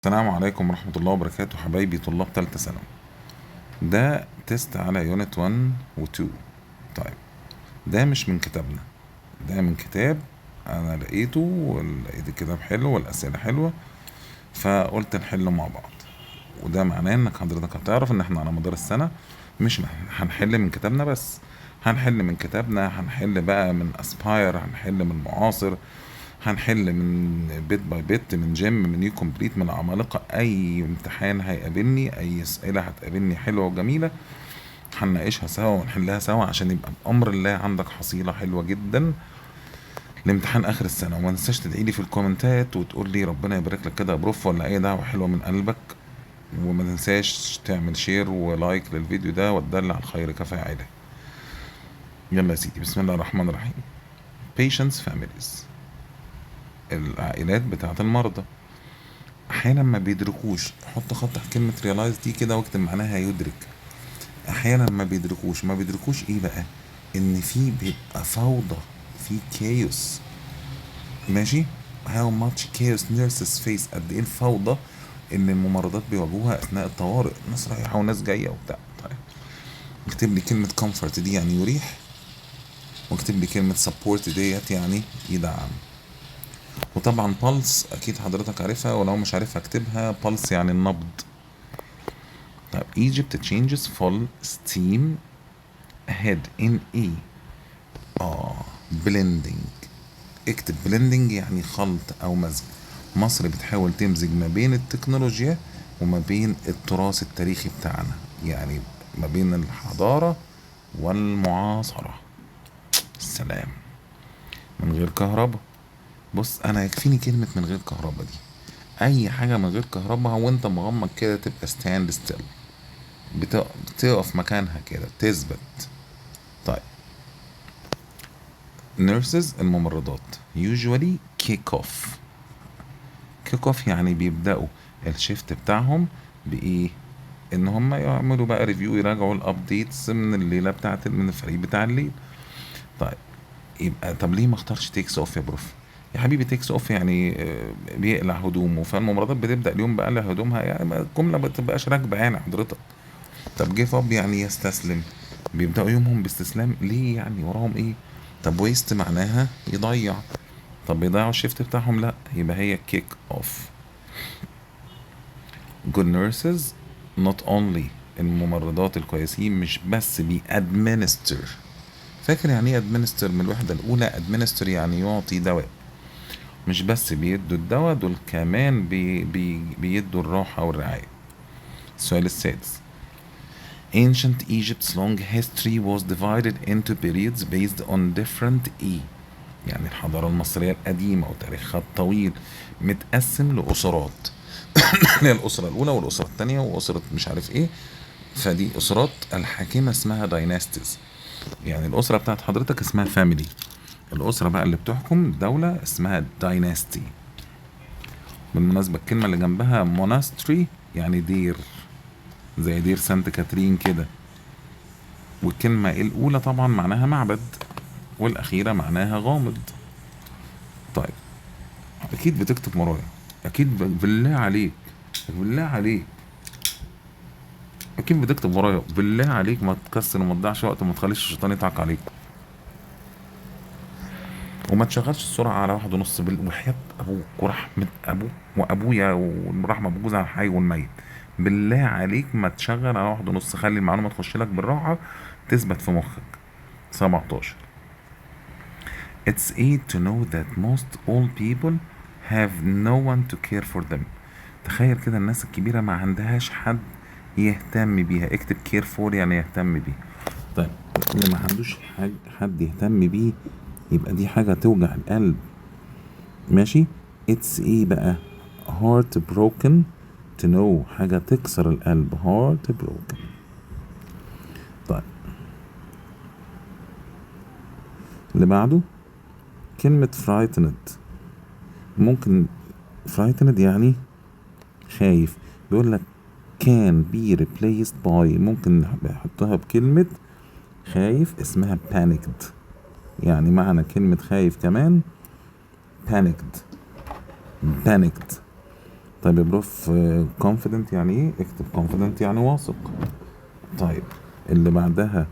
السلام عليكم ورحمة الله وبركاته حبايبي طلاب تالتة ثانوي. ده تيست على يونت 1 و 2. طيب، ده مش من كتابنا، ده من كتاب أنا لقيته ولقيت الكتاب حلو والأسئلة حلوة، فقلت نحله مع بعض. وده معناه إنك حضرتك هتعرف إن إحنا على مدار السنة مش هنحل من كتابنا بس، هنحل من كتابنا، هنحل بقى من أسباير، هنحل من معاصر، هنحل من بيت باي بيت، من جيم، من يو كومبليت، من عمالقة. اي امتحان هيقابلني، اي اسئلة هتقابلني حلوة وجميلة، هنناقشها سوا ونحلها سوا عشان يبقى بأمر الله عندك حصيلة حلوة جدا لامتحان اخر السنة. وما تنساش تدعي لي في الكومنتات وتقول لي ربنا يبارك لك كده يا بروف، ولا اي دعوة حلوة من قلبك. وما تنساش تعمل شير ولايك للفيديو ده وتدل على الخير كفاعله. يلا يا سيدي، بسم الله الرحمن الرحيم. patients families، العائلات بتاعت المرضى. احيانا ما بيدركوش، حط خط تحت كلمة ريلايز دي كده واكتب معناها يدرك. احيانا ما بيدركوش ايه بقى؟ ان في بيبقى فوضى، في كايوس. ماشي. how much chaos nurses face، قد ايه الفوضى ان الممرضات بيواجهوها اثناء الطوارئ، ناس رايحة وناس جاية وبتاع. طيب، اكتب لي كلمة comfort دي يعني يريح، واكتب لي كلمة support ديت يعني يدعم. وطبعا pulse اكيد حضرتك عارفها، ولو مش عارفها اكتبها pulse يعني النبض. طيب، Egypt changes full steam ahead in E. blending. اكتب blending يعني خلط أو مزج. مصر بتحاول تمزج ما بين التكنولوجيا وما بين التراث التاريخي بتاعنا، يعني ما بين الحضارة والمعاصرة. السلام. من غير كهرباء. بص، أنا يكفيني كلمة من غير كهرباء دي. أي حاجة من غير كهرباء وأنت مغمض كده تبقى stand still، بتقف مكانها كده، تثبت. طيب، nurses الممرضات usually kick off يعني بيبدأوا الشيفت بتاعهم بإيه؟ إن هم يعملوا بقى ريفيو، يراجعوا الأبديتس من الليلة بتاعت من الفريق بتاع الليل. طيب، يبقى طب ليه ما اختارش تيكس اوف يا بروف؟ يا حبيبي تيكس اوف يعني بيقلع هدومه، فالممرضات بتبدأ اليوم بقلع هدومها، يعني الجملة ما بتبقاش راكبة يعني حضرتك. طب جيف اب يعني يستسلم، بيبدأوا يومهم باستسلام، ليه يعني وراهم ايه؟ طب ويست معناها يضيع، طب بيضيعوا الشيفت بتاعهم؟ لا، يبقى هي كيك اوف. good nurses not only، الممرضات الكويسين مش بس administer. فاكر يعني ايه administer من الوحدة الأولى؟ administer يعني يعطي دواء. مش بس بيدوا الدواء، دول كمان بيدوا الراحة والرعاية. السؤال السادس. Ancient Egypt's long history was divided into periods based on different يعني الحضارة المصرية القديمة وتاريخها الطويل متقسم لأسرات. اللي هي الأسرة الأولى والأسرة الثانية وأسرة مش عارف إيه. فدي أسرات الحاكمة اسمها دايناستيز. يعني الأسرة بتاعت حضرتك اسمها فاميلي، الأسرة بقى اللي بتحكم الدولة اسمها دايناستي. بالمناسبة الكلمة اللي جنبها موناستري يعني دير، زي دير سانت كاترين كده. والكلمة الأولى طبعا معناها معبد، والأخيرة معناها غامض. طيب، أكيد بتكتب ورايا، أكيد بالله عليك، بالله عليك أكيد بتكتب ورايا. بالله عليك ما تكسر وما تضيعش وقت وما تخليش الشيطان يضحك عليك. وما تشغلش السرعة على 1.5 وحياة أبوك ورحمة أبوك وأبويا ورحمة بجوز على الحي والميت. بالله عليك ما تشغل على 1.5، خلي المعلومة تخش لك بالراحة تثبت في مخك. 17. It's easy to know that most old people have no one to care for them. تخيل كده الناس الكبيرة ما عندهاش حد يهتم بيها. اكتب care for يعني يهتم بيه. طيب، اللي ما عندوش حد يهتم بيه يبقى دي حاجة توجع القلب. ماشي. it's ايه بقى؟ heart broken to know، حاجة تكسر القلب. heart broken. طيب، اللي بعده كلمة frightened. ممكن frightened يعني خايف، بيقول لك can be replaced by، ممكن نحطها بكلمة خايف اسمها panicked. يعني معنى كلمة خايف كمان panicked. طيب يا بروف، confident يعني ايه؟ اكتب confident يعني واثق. طيب اللي بعدها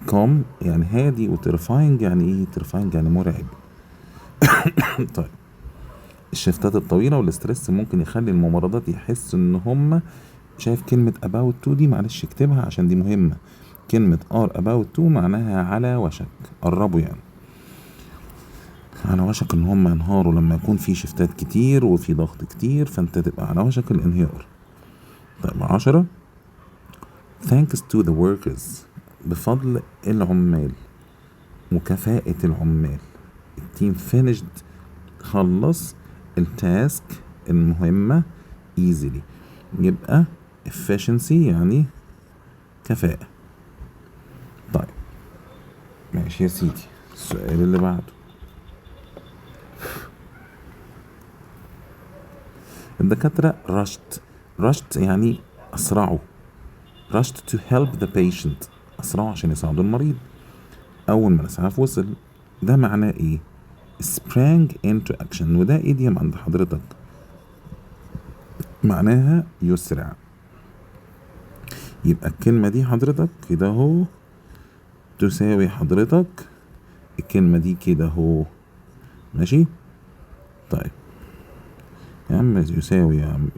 calm يعني هادي، و terrifying يعني ايه؟ terrifying يعني مرعب. طيب الشفتات الطويلة والاسترس ممكن يخلي الممرضات يحس ان هم، شايف كلمة about to دي؟ معلش اكتبها عشان دي مهمة. كلمة are about to معناها على وشك، قربوا يعني، على وشك ان هم ينهاروا لما يكون في شفتات كتير وفي ضغط كتير، فانت تبقى على وشك الانهيار. طيب 10 thanks to the workers، بفضل العمال وكفاءة العمال، التيم finished خلص التاسك المهمة easily، يبقى efficiency يعني كفاءة. طيب ماشي يا سيدي، السؤال اللي بعده. الدكاترة rushed يعني أسرعوا، rushed to help the patient، أسرعوا عشان يساعدوا المريض. أول ما الإسعاف وصل، ده معناه إيه؟ sprang into action، وده idiom عند حضرتك معناها يسرع. يبقى الكلمة دي حضرتك كده اهو تساوي حضرتك الكلمة دي كده اهو، ماشي؟ طيب يا عم يساوي، يا عم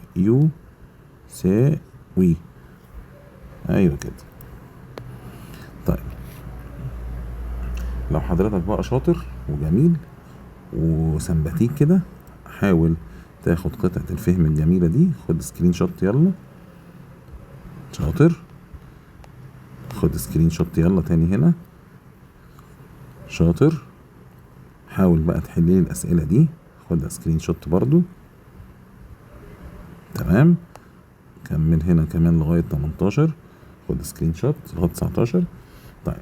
يساوي، ايوه كده. طيب لو حضرتك بقى شاطر وجميل وسمباتيك كده، حاول تاخد قطعة الفهم الجميلة دي، خد سكرين شوت يلا. شاطر، خد سكرين شوت يلا تاني هنا. شاطر، حاول بقى تحللي الأسئلة دي، خد سكرين شوت برضو. تمام، كمل هنا كمان لغاية 18، خد سكرين شوت لغاية 19. طيب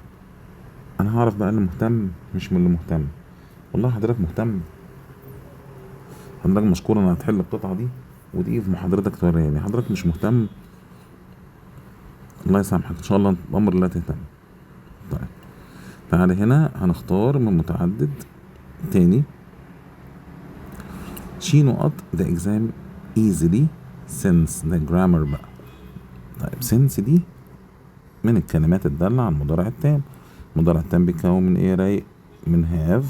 أنا هعرف بقى اللي مهتم مش من اللي مهتم. والله حضرتك مهتم، حضرتك مشكور إنك هتحل القطعة دي، ودي في محاضرتك توريني. حضرتك مش مهتم، الله يسامحك، إن شاء الله أمر لا تهتم. طيب تعالى هنا هنختار من متعدد تاني. she نقط the exam easily since the grammar بقى. طيب since دي من الكلمات الدالة على المضارع التام. المضارع التام بيتكون من ايه يا رايق؟ من have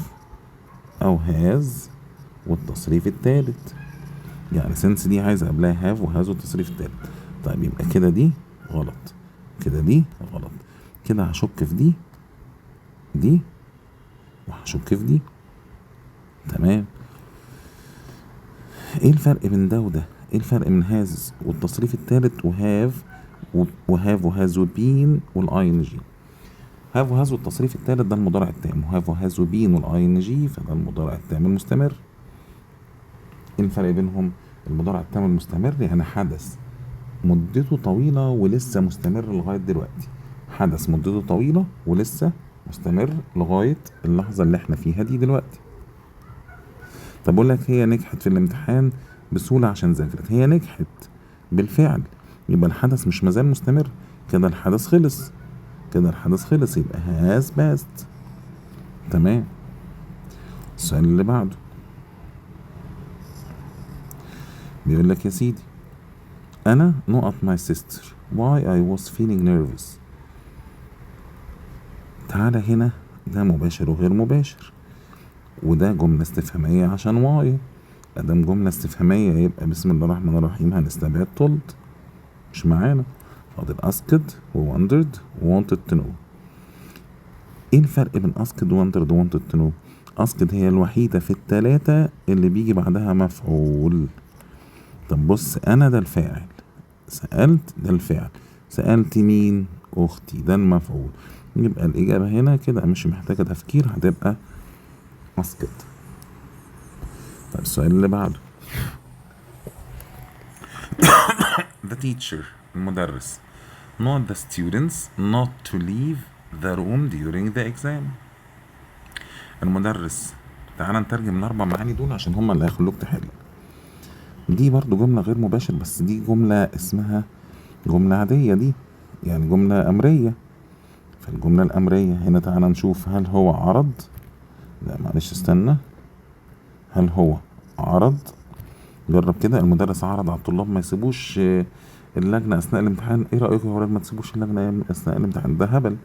او has والتصريف التالت. يعني since دي عايز قبلها have وhas والتصريف التالت. طيب يبقى كده دي غلط، كده دي غلط، كده هشك في دي وهشك في دي. تمام، ايه الفرق بين ده وده؟ ايه الفرق من هاز والتصريف التالت وهاف وهاز وبين والاي ان جي؟ هاف وهاز والتصريف التالت ده المضارع التام، وهاف وهاز وبين والاي ان جي فده المضارع التام المستمر. ايه الفرق بينهم؟ المضارع التام المستمر يعني حدث مدته طويلة ولسه مستمر لغاية دلوقتي، حدث مدته طويلة ولسه مستمر لغاية اللحظة اللي احنا فيها دي دلوقتي. طب اقول لك هي نجحت في الامتحان بسهولة عشان ذاكرت، هي نجحت بالفعل، يبقى الحدث مش مازال مستمر، كده الحدث خلص، كده الحدث خلص، يبقى has passed. تمام، السؤال اللي بعده بيقول لك يا سيدي، أنا نقط my sister why I was feeling nervous. تعالى هنا، ده مباشر وغير مباشر، وده جملة استفهامية عشان واي. ادام جملة استفهامية يبقى بسم الله الرحمن الرحيم هنستبعد told، مش معانا. فاضل asked و wondered و wanted to know. ايه الفرق بين asked و wondered و wanted to know؟ asked هي الوحيدة في التلاتة اللي بيجي بعدها مفعول. طب بص، انا ده الفاعل، سألت ده الفعل، سألت مين؟ اختي، ده المفعول. يبقى الاجابة هنا كده مش محتاجة تفكير، هتبقى asked. طيب السؤال اللي بعده، the teacher المدرس not the students not to leave the room during the exam. المدرس، تعال نترجم الاربع معاني دول عشان هما اللي هيخلوك تحل. دي برضو جملة غير مباشر، بس دي جملة اسمها جملة عادية، دي يعني جملة أمرية. فالجملة الأمرية هنا تعال نشوف، هل هو عرض؟ لا معلش استنى، هل هو عرض جرب كده، المدرس عرض على الطلاب ما يسيبوش اللجنة أثناء الامتحان. ايه رأيكم يا ولاد ما تسيبوش اللجنة أثناء الامتحان؟ ده هبل.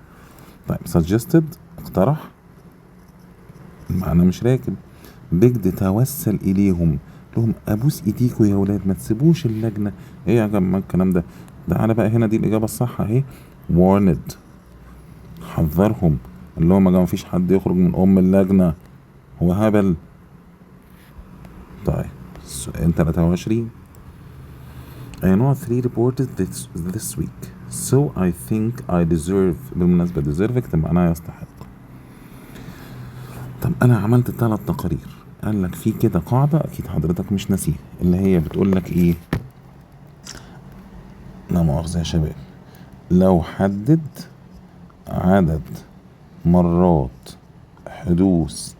طيب suggested اقترح، معنى مش راكب. بجد توسل إليهم، لهم أبوس إيديكوا يا ولاد ما تسيبوش اللجنة. ايه يا جماعة الكلام ده؟ تعالى بقى هنا، دي الإجابة الصح اهي. warned، حذرهم، قال لهم يا جماعة مفيش حد يخرج من اللجنة، هو هبل. طيب السؤال 23. I know 3 reported this week so I think I deserve. بالمناسبة deserve اكتب معناها يستحق. طب أنا عملت 3 تقارير، قال لك في كده قاعدة أكيد حضرتك مش ناسيها، اللي هي بتقول لك إيه؟ لا مؤاخذة يا شباب، لو حدد عدد مرات حدوث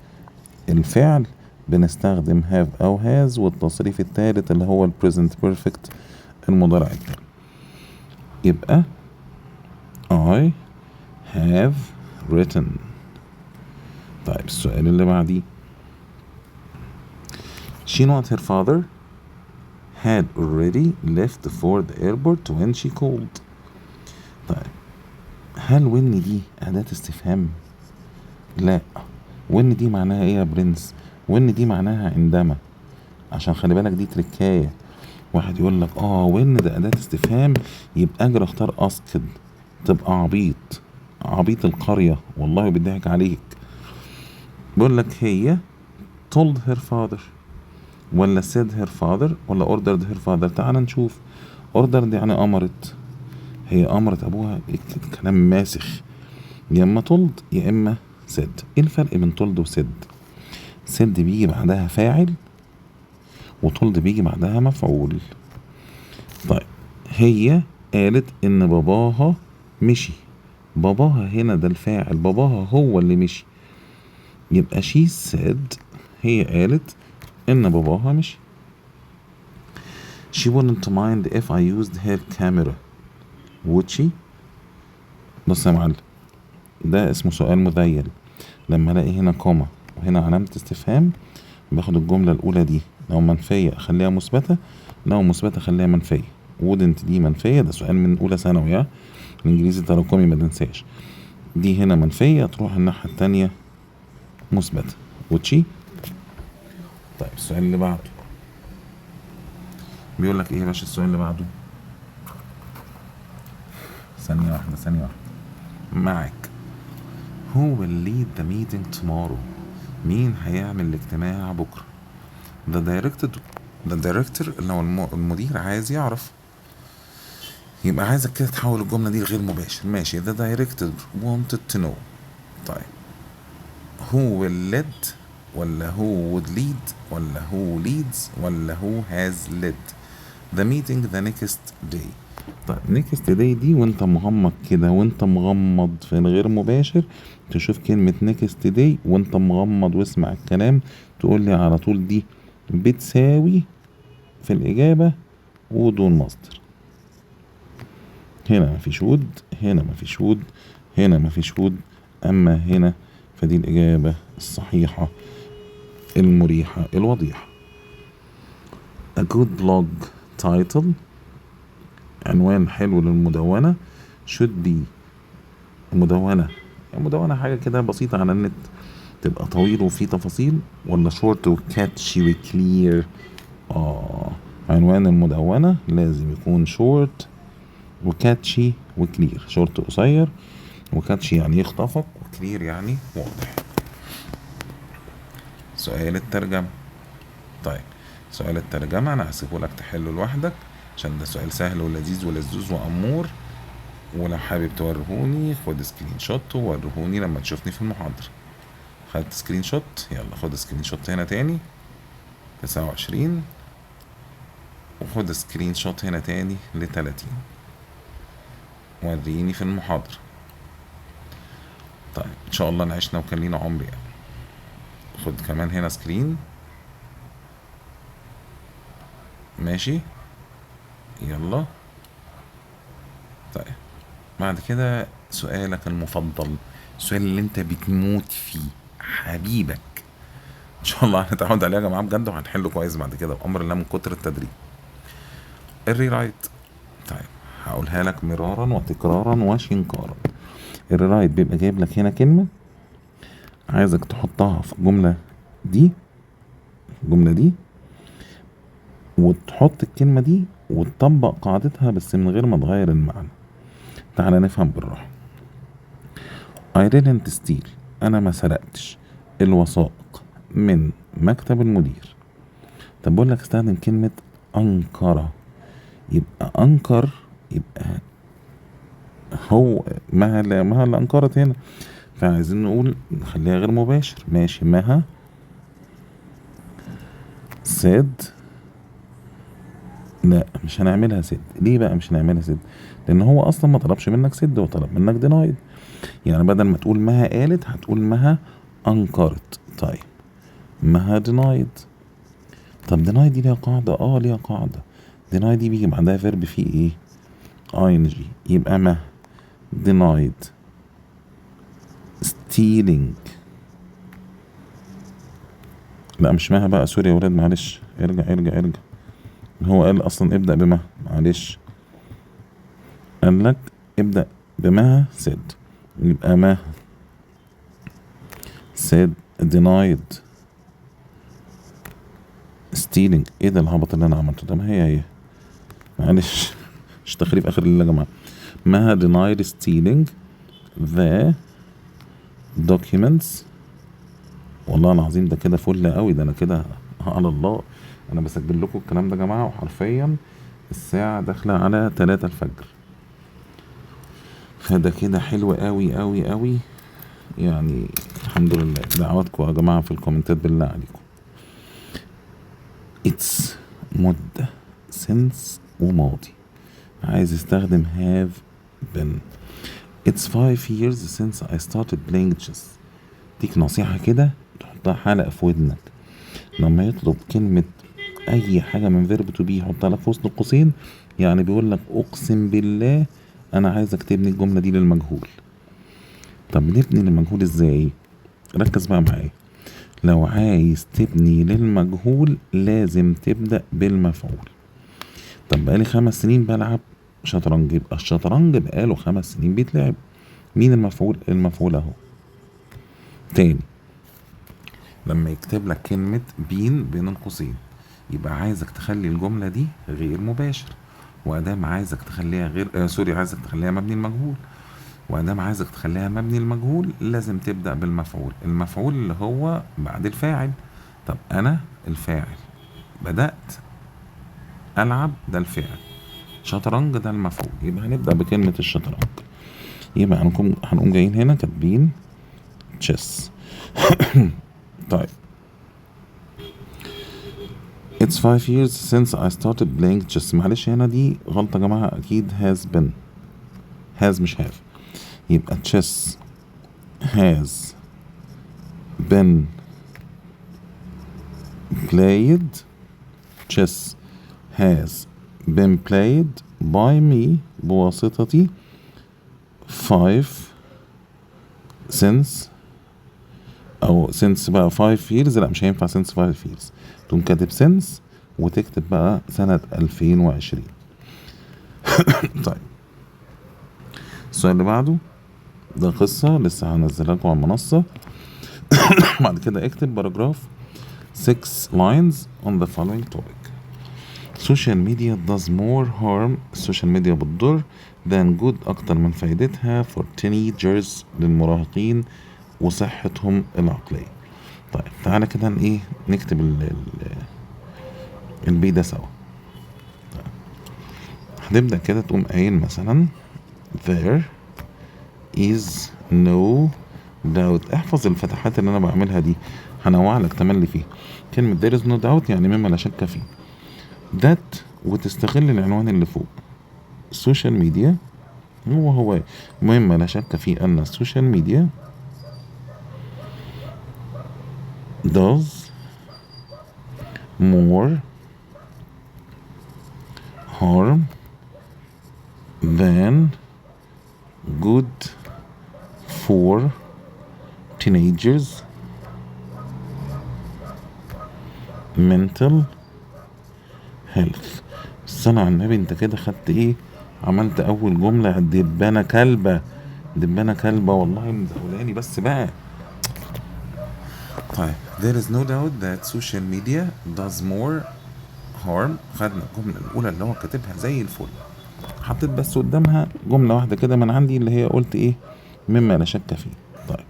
الفعل بنستخدم have أو has، والتصريف الثالث اللي هو ال present perfect المضارع التام. يبقى I have written. طيب السؤال اللي بعديه، she not her father had already left for the airport when she called. طيب هل when دي أداة استفهام؟ لا. when دي معناها ايه يا برنس؟ when دي معناها عندما، عشان خلي بالك دي تركاية. واحد يقول لك when ده أداة استفهام يبقى اجري اختار اسكد، تبقى عبيط، عبيط القرية والله بيضحك عليك. بيقول لك هي told her father ولا said her father ولا ordered her father. تعال نشوف. ordered يعني أمرت، هي أمرت أبوها. كلام ماسخ، يا إما told يا إما said. إيه الفرق بين told و said؟ said بيجي بعدها فاعل وtold بيجي بعدها مفعول. طيب هي قالت إن باباها مشي، باباها هنا ده الفاعل، باباها هو اللي مشي، يبقى she said، هي قالت إن باباها مشي. she wouldn't mind if I used her camera would she. بص يا معلم، ده اسمه سؤال مذيل. لما الاقي هنا كوما وهنا علامة استفهام باخد الجملة الأولى دي لو منفية أخليها مثبتة، لو مثبتة أخليها منفية. wouldn't دي منفية، ده سؤال من أولى ثانوي، الإنجليزي تراكمي ما تنساش. دي هنا منفية تروح الناحية التانية مثبتة would she. طيب السؤال اللي بعده بيقول لك ايه يا باشا؟ السؤال اللي بعده ثانية واحدة معك. Who will lead the meeting tomorrow؟ مين هيعمل الاجتماع بكرة؟ the director اللي هو المدير عايز يعرف، يبقى عايزك كده تحول الجملة دي لغير مباشر. ماشي، the director wanted to know. طيب who will lead ولا who would lead ولا who leads ولا who has led the meeting the next day. طيب next day دي وانت مغمض كده، وانت مغمض في الغير مباشر تشوف كلمة next day وانت مغمض واسمع الكلام، تقول لي على طول دي بتساوي في الإجابة ودون مصدر. هنا مفيش would، هنا مفيش would، هنا مفيش would، أما هنا فدي الإجابة الصحيحة المريحة الوضيحة. A good blog title، عنوان حلو للمدونة. should be مدونة حاجة كده بسيطة على النت، تبقى طويل وفيه تفاصيل، ولا short وكاتشي وكلير؟ عنوان المدونة لازم يكون short وكاتشي وكلير. short قصير، وكاتشي يعني يخطفك، وكلير يعني واضح. سؤال الترجمة. طيب سؤال الترجمة أنا هسيبه لك تحله لوحدك، عشان ده سؤال سهل ولذيذ ولذوذ وأمور، ولو حابب تورهوني خد سكرين شوت وورهوني لما تشوفني في المحاضرة. خدت سكرين شوت؟ يلا خد سكرين شوت هنا تاني 29، وخد سكرين شوت هنا تاني ل30، وريني في المحاضرة. طيب ان شاء الله نعيشنا وكان لينا عمر يعني. خد كمان هنا سكرين، ماشي يلا. طيب بعد كده سؤالك المفضل، السؤال اللي انت بتموت فيه، حبيبك ان شاء الله هنتعود عليها يا جماعه بجد، وهنحله كويس بعد كده بامر الله من كتر التدريب. الري رايت، طيب هقولها لك مرارا وتكرارا وشنكارا. الري رايت بيبقى جايب لك هنا كلمه عايزك تحطها في الجمله دي وتحط الكلمه دي وتطبق قاعدتها بس من غير ما تغير المعنى. تعالى نفهم بالراحه. I didn't steal، انا ما سرقتش الوثائق من مكتب المدير. طب بقول لك استخدم كلمة أنكر، يبقى أنكر، يبقى هو مها اللي أنكرت هنا، فعايزين نقول نخليها غير مباشر. ماشي، مها said، لا مش هنعملها سد. ليه بقى مش هنعملها سد؟ لأن هو أصلا ما طلبش منك سد، هو طلب منك دينايد. يعني بدل ما تقول مها قالت هتقول مها أنكرت. طيب مها دينايد. طب ديناي دي ليها قاعدة؟ ليها قاعدة. ديناي دي بيجي بعدها فيرب فيه ايه؟ ing، يبقى ما denied stealing. لا مش مها بقى، سوري يا ولاد، معلش، ارجع. هو قال اصلا ابدأ بما، معلش، قال لك ابدأ بما said، يبقى ما said denied stealing. ايه ده الهبط اللي انا عملته ده؟ ما هي معلش مش تخريف اخر الليل يا جماعه. ما denied stealing the documents. والله العظيم ده كده فل قوي، ده انا كده على الله. انا بسجل لكم الكلام ده يا جماعه، وحرفيا الساعه داخله على 3 الفجر، فده كده حلو قوي. يعني الحمد لله. دعواتكم يا جماعه في الكومنتات بالله عليكم. it's مده since وماضي، عايز استخدم have been. it's 5 years since I started playing chess. ديك نصيحة كده تحطها حلقة في ودنك، لما يطلب كلمة أي حاجة من فيرب تو بي يحطها لك في وسط القوسين، يعني بيقول لك أقسم بالله أنا عايزك تبني الجملة دي للمجهول. طب نبني للمجهول إزاي؟ ركز بقى معايا. لو عايز تبني للمجهول لازم تبدأ بالمفعول. طب بقالي 5 سنين بلعب شطرنج، يبقى الشطرنج بقاله 5 سنين بيتلعب. مين المفعول؟ المفعول اهو. تاني، لما يكتب لك كلمة بين القوسين يبقى عايزك تخلي الجملة دي غير مباشر، وادام عايزك تخليها عايزك تخليها مبني المجهول، وادام عايزك تخليها مبني المجهول لازم تبدأ بالمفعول. المفعول اللي هو بعد الفاعل. طب انا الفاعل، بدأت العب ده الفعل، شطرنج ده المفعول، يبقى هنبدأ بكلمة الشطرنج. يبقى هنقوم جايين هنا كاتبين chess. طيب it's 5 years since I started playing chess. معلش هنا دي غلطة يا جماعة، أكيد has مش have. يبقى chess has been played. chess has been played by me، بواسطتي، 5 since، او since بقى 5 years. لا مش هينفع since 5 years، تقوم كاتب since وتكتب بقى سنة 2020. طيب السؤال اللي بعده ده قصة لسه هنزلها لكم على المنصة. بعد كده اكتب باراجراف 6 lines on the following topic. social media does more harm، السوشيال ميديا بتضر than good، أكتر من فايدتها، for teenagers، للمراهقين وصحتهم العقلية. طيب تعالى كده نكتب البي ده سوا. طيب. هتبدأ كده تقوم قايل مثلا there is no doubt. احفظ الفتحات اللي انا بعملها دي، هنوع لك تملي فيها. كلمة there is no doubt يعني مما لا شك فيه. that وتستغل العنوان اللي فوق، السوشيال ميديا هو مما لا شك فيه أن السوشيال ميديا does more harm than good for teenagers mental health. الصلاة على النبي، انت كده خدت ايه؟ عملت اول جملة دبانة كلبة، دبانة كلبة والله مزولاني بس بقى. طيب there is no doubt that social media does more harm. خدنا الجملة الأولى اللي هو كاتبها زي الفل، حطيت بس قدامها جملة واحدة كده من عندي اللي هي قلت ايه؟ مما لا شك فيه. طيب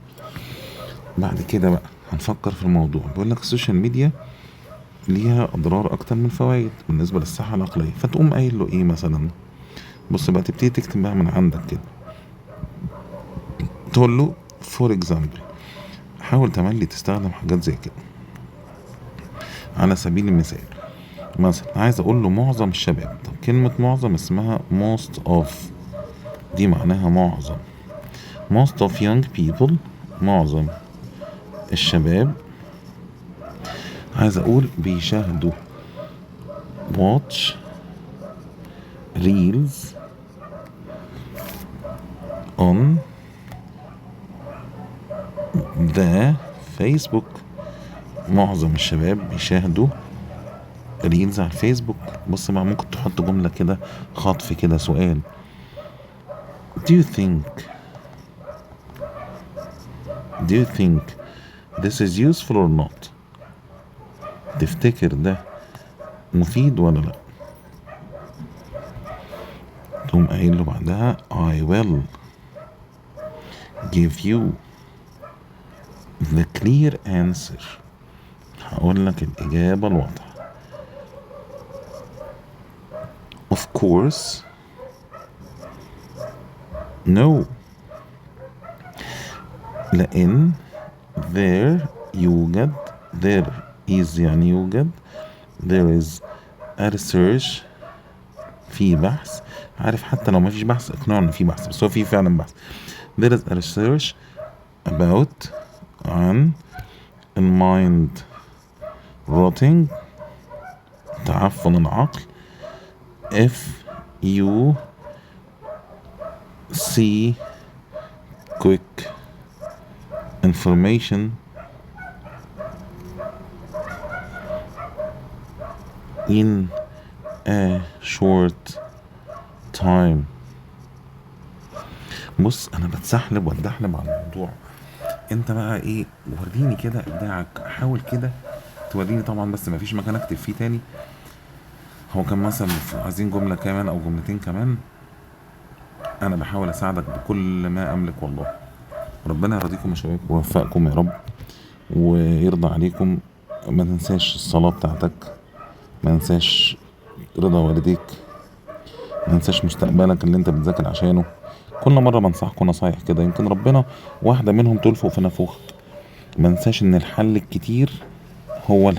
بعد كده بقى هنفكر في الموضوع. بيقول لك السوشيال ميديا ليها أضرار أكتر من فوائد بالنسبة للصحة العقلية، فتقوم قايل له ايه مثلا؟ بص بقى تبتدي تكتب بقى من عندك كده، تقول له فور اكزامبل، حاول تملي تستخدم حاجات زي كده. على سبيل المثال مثلا عايز اقول له معظم الشباب، طب كلمة معظم اسمها most of، دي معناها معظم. most of young people، معظم الشباب. عايز اقول بيشاهدوا watch reels on the Facebook. معظم الشباب بيشاهدوا ريلز على الفيسبوك. بص بقى ممكن تحط جملة كده خطف كده، سؤال. Do you think this is useful or not؟ تفتكر ده مفيد ولا لا؟ تقوم قايل له بعدها I will give you the clear answer، هقول لك الإجابة الواضحة. Of course no، لأن there is يعني يوجد، there is a research، في بحث. عارف حتى لو ما فيش بحث اقنعه ان في بحث، بس هو في فعلا بحث. there is a research about عن المايند rotting، تعفن العقل. if you see quick information in a short time. بص انا بتسحلب واتدحلب على الموضوع، انت بقى ايه؟ وريني كده ابداعك، حاول كده توريني طبعا، بس مفيش مكان اكتب فيه تاني. هو كان مثلا عايزين جملة كمان او جملتين كمان، انا بحاول اساعدك بكل ما املك والله. ربنا يرضيكم يا شباب ويوفقكم يا رب ويرضى عليكم. ما تنساش الصلاة بتاعتك، ما تنساش رضا والديك، ما تنساش مستقبلك اللي انت بتذاكر عشانه. كل مرة بنصحكم نصايح كده، يمكن ربنا واحدة منهم تلفق في نافوخك. ما ننساش ان الحل الكتير هو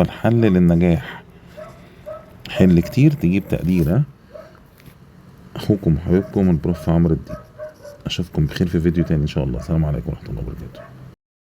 الحل للنجاح. حل كتير تجيب تقدير. اخوكم وحبيبكم البروف عمرو الدين. اشوفكم بخير في فيديو تاني ان شاء الله. السلام عليكم ورحمة الله وبركاته.